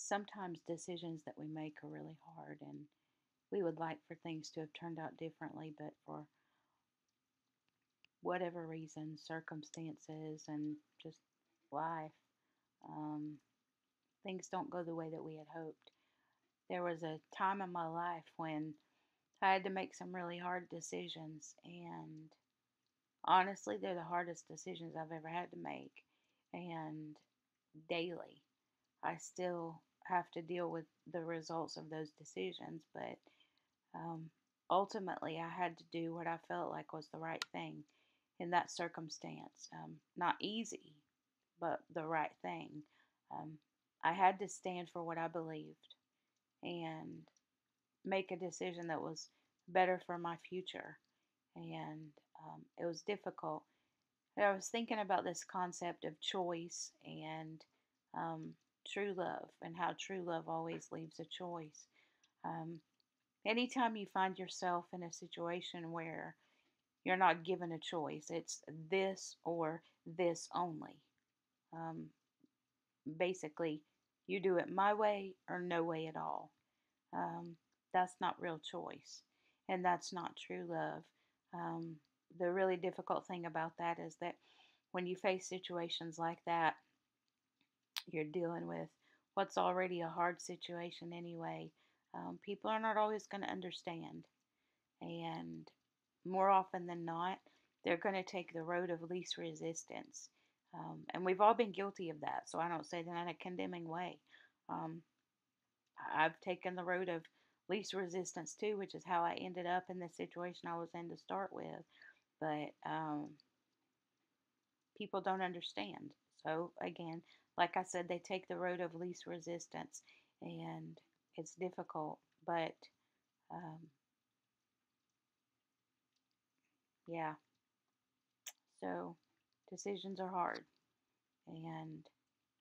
sometimes decisions that we make are really hard, and we would like for things to have turned out differently, but for whatever reason, circumstances, and just life, um, things don't go the way that we had hoped. There was a time in my life when I had to make some really hard decisions, and honestly, they're the hardest decisions I've ever had to make. And daily, I still have to deal with the results of those decisions, but um, ultimately, I had to do what I felt like was the right thing in that circumstance. Not easy, but the right thing. Um, I had to stand for what I believed and make a decision that was better for my future. And it was difficult. I was thinking about this concept of choice and um, true love, and how true love always leaves a choice. Um, Anytime you find yourself in a situation where you're not given a choice, it's this or this only. Um, Basically, you do it my way or no way at all. Um, that's not real choice, and that's not true love. Um, the really difficult thing about that is that when you face situations like that, you're dealing with what's already a hard situation anyway. People are not always going to understand, and more often than not, they're going to take the road of least resistance. And we've all been guilty of that, so I don't say that in a condemning way. Um, I've taken the road of least resistance too, which is how I ended up in the situation I was in to start with. But people don't understand. So, again, like I said, they take the road of least resistance, and it's difficult. But um, yeah, so decisions are hard, and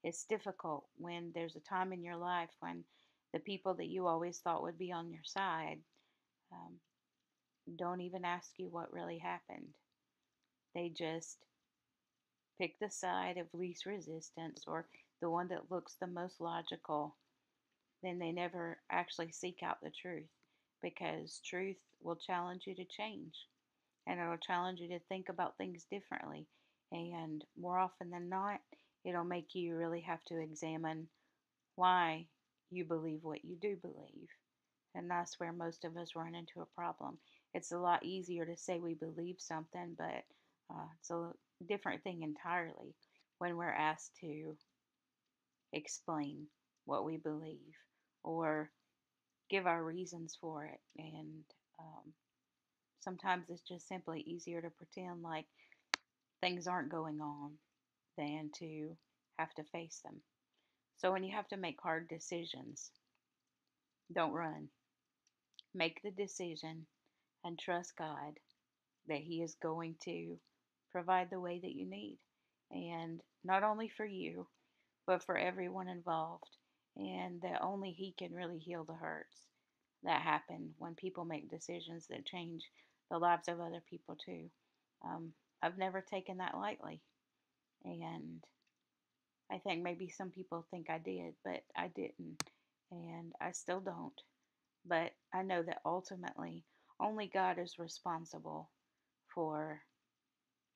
it's difficult when there's a time in your life when the people that you always thought would be on your side um, don't even ask you what really happened. They just pick the side of least resistance, or the one that looks the most logical. Then they never actually seek out the truth, because truth will challenge you to change, and it'll challenge you to think about things differently. And more often than not, it'll make you really have to examine why you believe what you do believe. And that's where most of us run into a problem. It's a lot easier to say we believe something, but it's a different thing entirely when we're asked to explain what we believe or give our reasons for it. And um, sometimes it's just simply easier to pretend like things aren't going on than to have to face them. So when you have to make hard decisions, don't run. Make the decision and trust God that He is going to provide the way that you need. And not only for you, but for everyone involved. And that only He can really heal the hurts that happen when people make decisions that change the lives of other people, too. Um, I've never taken that lightly. And I think maybe some people think I did, but I didn't. And I still don't. But I know that ultimately only God is responsible for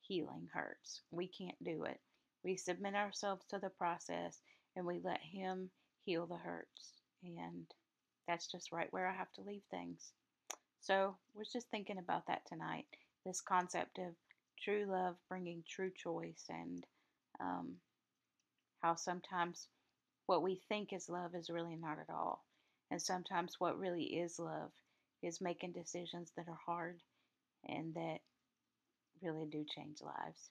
healing hurts. We can't do it. We submit ourselves to the process and we let Him heal the hurts. And that's just right where I have to leave things. So, was just thinking about that tonight. This concept of true love bringing true choice, and um, how sometimes what we think is love is really not at all. And sometimes what really is love is making decisions that are hard and that really do change lives.